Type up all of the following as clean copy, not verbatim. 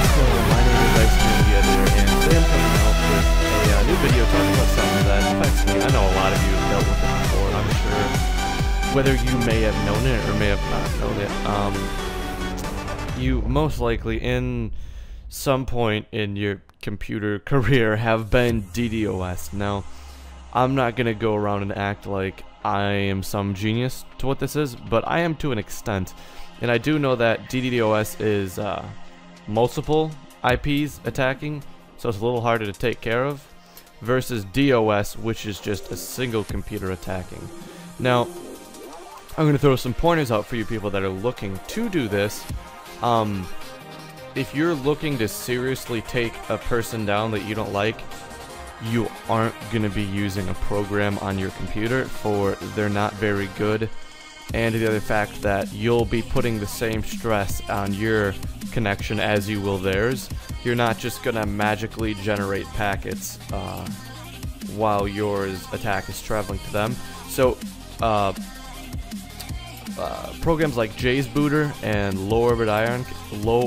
My name is iDDoS, and today I'm coming out with a new video talking about something that affects me. I know a lot of you have dealt with it before, and I'm sure whether you may have known it or may have not known it, you most likely in some point in your computer career have been DDoS. Now, I'm not going to go around and act like I am some genius to what this is, but I am to an extent. And I do know that DDoS is multiple IPs attacking, so it's a little harder to take care of, versus DOS, which is just a single computer attacking. Now, I'm going to throw some pointers out for you people that are looking to do this. If you're looking to seriously take a person down that you don't like, you aren't going to be using a program on your computer, for they're not very good. And the other fact that you'll be putting the same stress on your connection as you will theirs. You're not just going to magically generate packets while yours attack is traveling to them. So programs like Jay's Booter and low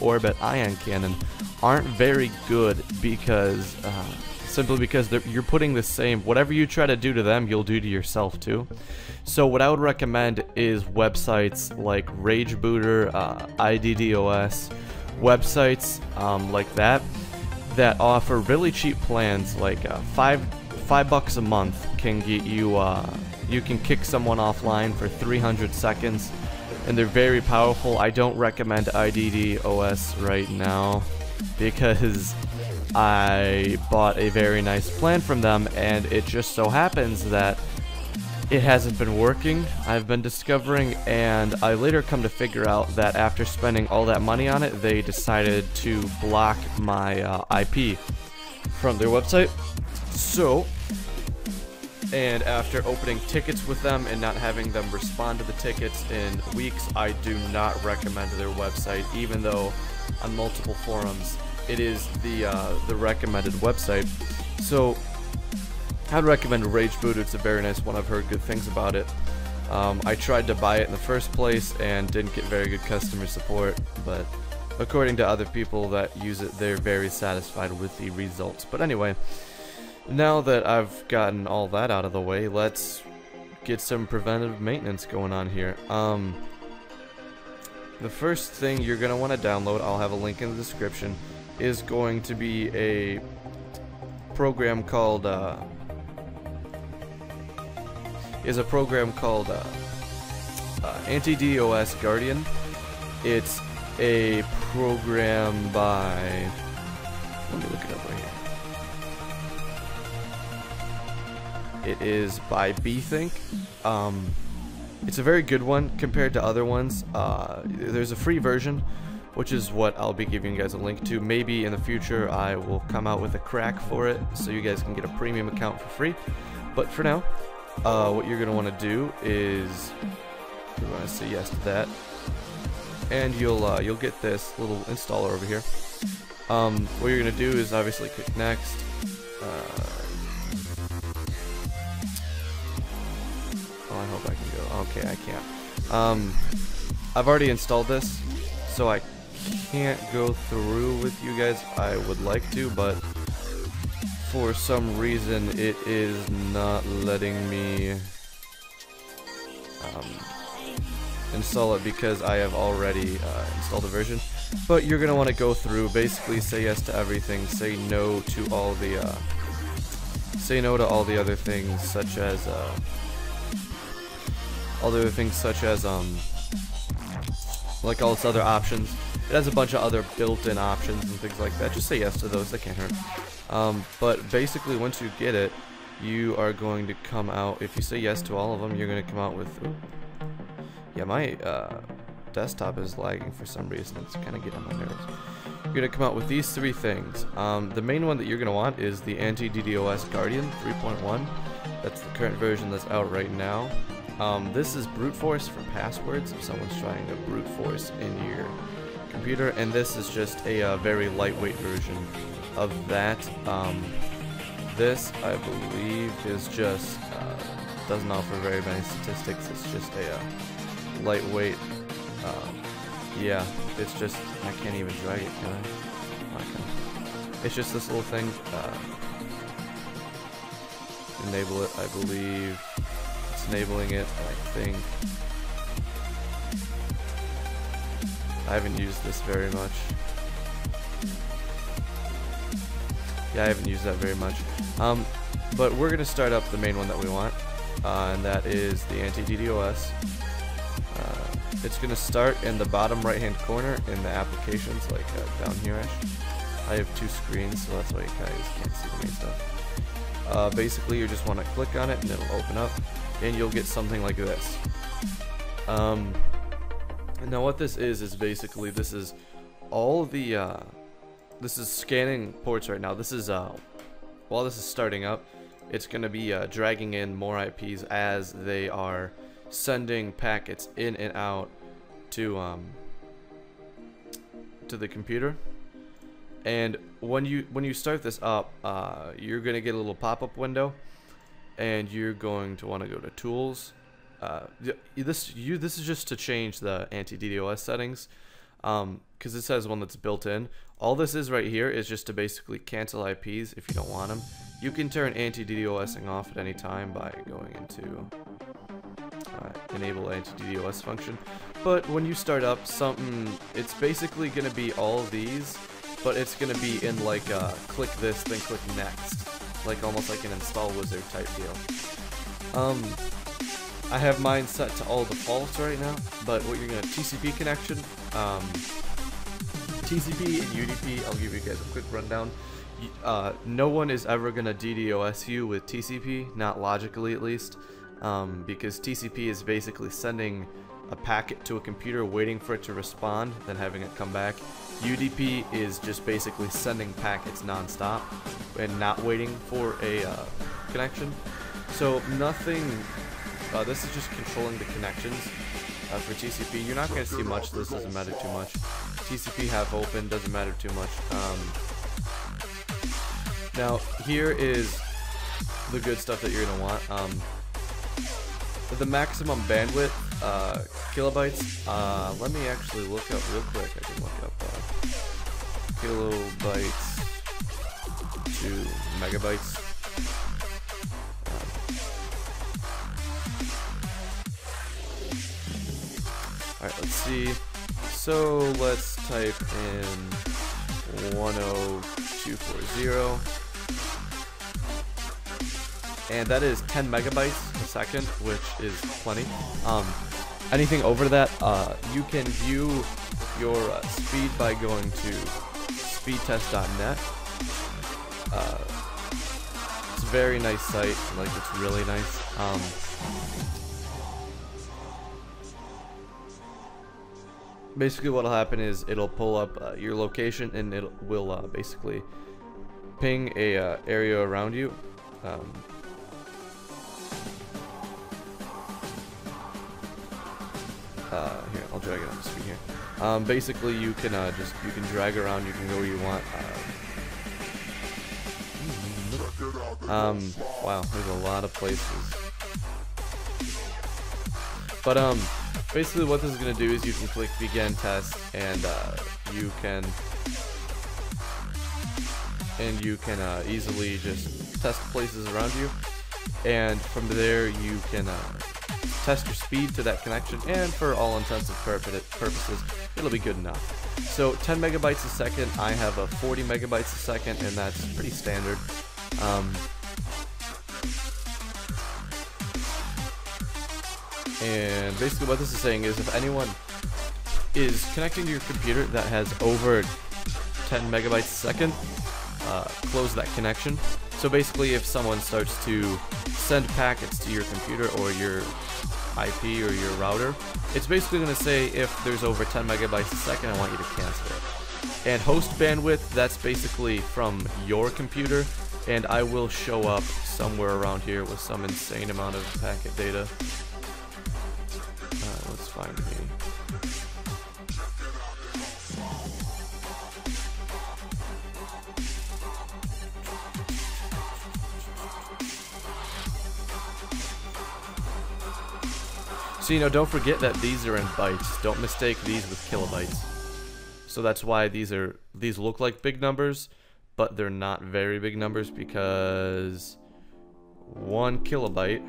orbit ion cannon aren't very good because simply because you're putting the same, whatever you try to do to them, you'll do to yourself too. So what I would recommend is websites like Rage Booter, iDDoS, websites like that offer really cheap plans, like $5 a month can get you. You can kick someone offline for 300 seconds, and they're very powerful. I don't recommend iDDoS right now because I bought a very nice plan from them, and it just so happens that it hasn't been working, I've been discovering, and I later come to figure out that after spending all that money on it, they decided to block my IP from their website. So, and after opening tickets with them and not having them respond to the tickets in weeks, I do not recommend their website, even though on multiple forums it is the recommended website. So I'd recommend Rage Boot. It's a very nice one. I've heard good things about it. I tried to buy it in the first place and didn't get very good customer support, but according to other people that use it, they're very satisfied with the results. But anyway, now that I've gotten all that out of the way, let's get some preventative maintenance going on here. The first thing you're going to want to download, I'll have a link in the description, is going to be a program called iDDoS Guardian. It's a program by, let me look it up right here. It is by Bthink. It's a very good one compared to other ones. There's a free version, which is what I'll be giving you guys a link to. Maybe in the future I will come out with a crack for it, so you guys can get a premium account for free. But for now, what you're going to want to do is you want to say yes to that, and you'll get this little installer over here. What you're going to do is obviously click next. Oh, I hope I can go. Okay, I can't. I've already installed this, so I can't go through with you guys. I would like to, but for some reason it is not letting me install it because I have already installed a version. But you're gonna want to go through, basically say yes to everything, say no to all the other things, such as like all its other options. It has a bunch of other built-in options and things like that. Just say yes to those, they can't hurt. But basically, once you get it, you are going to come out, if you say yes to all of them, you're going to come out with, ooh, yeah, my desktop is lagging for some reason. It's kind of getting on my nerves. You're going to come out with these three things. The main one that you're going to want is the iDDoS Guardian 3.1. That's the current version that's out right now. This is brute force for passwords if someone's trying to brute force in your computer, and this is just a very lightweight version of that. This, I believe, is just doesn't offer very many statistics. It's just a lightweight. Yeah, it's just, I can't even drag it, can I? It's just this little thing. Enable it, I believe. It's enabling it, I think. I haven't used this very much. Yeah, I haven't used that very much. But we're gonna start up the main one that we want, and that is the anti-DDoS. It's gonna start in the bottom right-hand corner in the applications, like down here-ish. I have two screens, so that's why you guys can't see the main stuff. Basically, you just want to click on it, and it'll open up, and you'll get something like this. Now, what this is basically this is all the this is scanning ports right now. This is while this is starting up, it's gonna be dragging in more IPs as they are sending packets in and out to the computer. And when you start this up, you're gonna get a little pop-up window, and you're going to want to go to Tools. This is just to change the anti-DDoS settings, because it says one that's built in. All this is right here is just to basically cancel IPs if you don't want them. You can turn anti-DDoSing off at any time by going into enable anti-DDoS function. But when you start up it's basically going to be all of these, but it's going to be in like click this, then click next, like almost like an install wizard type deal. I have mine set to all defaults right now, but what you're going to TCP connection, TCP and UDP, I'll give you guys a quick rundown. No one is ever going to DDoS you with TCP, not logically at least, because TCP is basically sending a packet to a computer, waiting for it to respond, then having it come back. UDP is just basically sending packets non-stop and not waiting for a connection. So nothing, this is just controlling the connections for TCP. You're not going to see much, this doesn't matter too much. TCP half open, doesn't matter too much. Now here is the good stuff that you're going to want. The maximum bandwidth, kilobytes, let me actually look up real quick. I can look up kilobytes to megabytes. Alright, let's see. So let's type in 10240. And that is 10 megabytes a second, which is plenty. Anything over that, you can view your speed by going to speedtest.net. It's a very nice site, like it's really nice. Basically what'll happen is it'll pull up your location, and it will basically ping a area around you. Here, I'll drag it on the screen here. Basically, you can drag around. You can go where you want. Wow, there's a lot of places. But basically, what this is gonna do is you can click Begin Test, and you can easily just test places around you, and from there you can test your speed to that connection, and for all intents and purposes, it'll be good enough. So 10 megabytes a second, I have a 40 megabytes a second, and that's pretty standard. And basically what this is saying is if anyone is connecting to your computer that has over 10 megabytes a second, close that connection. So basically if someone starts to send packets to your computer or your IP or your router, it's basically going to say if there's over 10 megabytes a second, I want you to cancel it. And host bandwidth, that's basically from your computer, and I will show up somewhere around here with some insane amount of packet data. Let's find me. So, don't forget that these are in bytes. Don't mistake these with kilobytes. So that's why these look like big numbers, but they're not very big numbers, because 1 kilobyte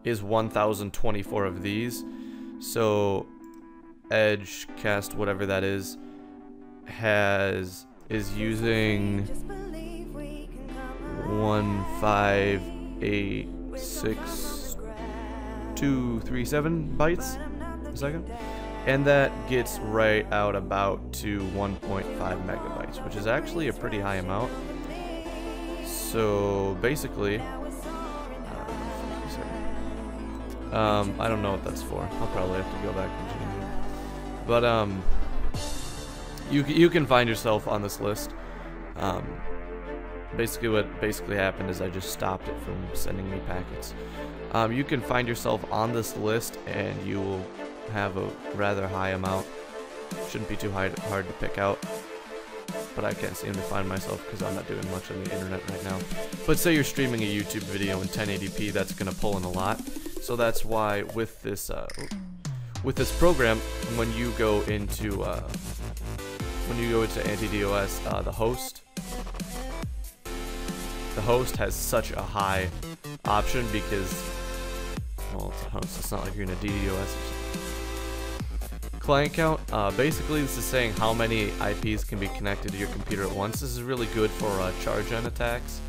is 1024 of these. So Edge cast, whatever that is using 1586237 bytes a second, and that gets right out about to 1.5 megabytes, which is actually a pretty high amount. So basically, I don't know what that's for. I'll probably have to go back and change it. But you can find yourself on this list. Basically what happened is I just stopped it from sending me packets. You can find yourself on this list, and you will have a rather high amount. Shouldn't be too hard to pick out, but I can't seem to find myself because I'm not doing much on the internet right now. But say you're streaming a YouTube video in 1080p, that's going to pull in a lot. So that's why with this program, when you go into iDDoS, the host has such a high option because, well, it's a host. It's not like you're in a DDoS or something. Client count, basically this is saying how many IPs can be connected to your computer at once. This is really good for charge-in attacks.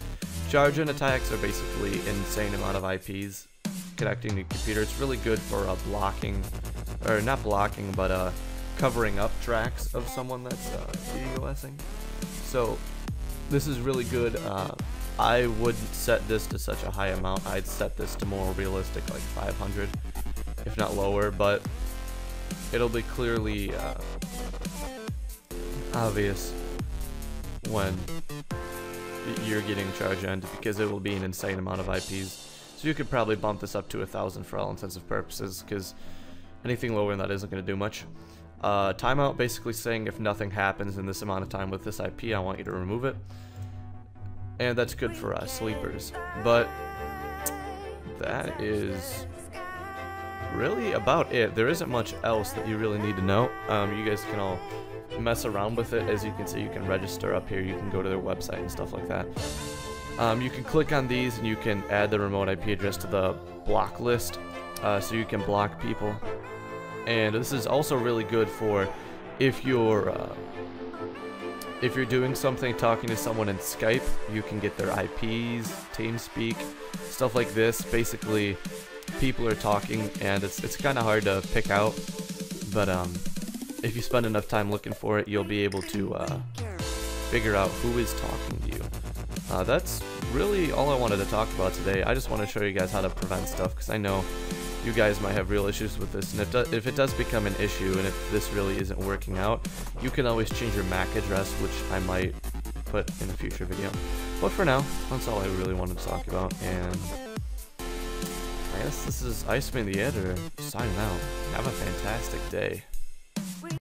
Charge-in attacks are basically an insane amount of IPs connecting to your computer. It's really good for blocking, or not blocking, but covering up tracks of someone that's DDoSing. So this is really good. I wouldn't set this to such a high amount. I'd set this to more realistic, like 500, if not lower, but it'll be clearly obvious when you're getting charge-end, because it will be an insane amount of IPs. So you could probably bump this up to 1,000 for all intents and purposes, because anything lower than that isn't going to do much. Timeout, basically saying if nothing happens in this amount of time with this IP, I want you to remove it. And that's good for sleepers. But that is really about it. There isn't much else that you really need to know. You guys can all mess around with it. As you can see, you can register up here. You can go to their website and stuff like that. You can click on these and you can add the remote IP address to the block list, so you can block people. And this is also really good for if you're doing something, talking to someone in Skype, you can get their IPs, TeamSpeak, stuff like this. Basically, people are talking, and it's kind of hard to pick out, but if you spend enough time looking for it, you'll be able to figure out who is talking to you. That's really all I wanted to talk about today. I just want to show you guys how to prevent stuff, because I know you guys might have real issues with this, and if it does become an issue, and if this really isn't working out, you can always change your MAC address, which I might put in a future video. But for now, that's all I really wanted to talk about, and I guess this is Iceman the Editor signing out. Have a fantastic day.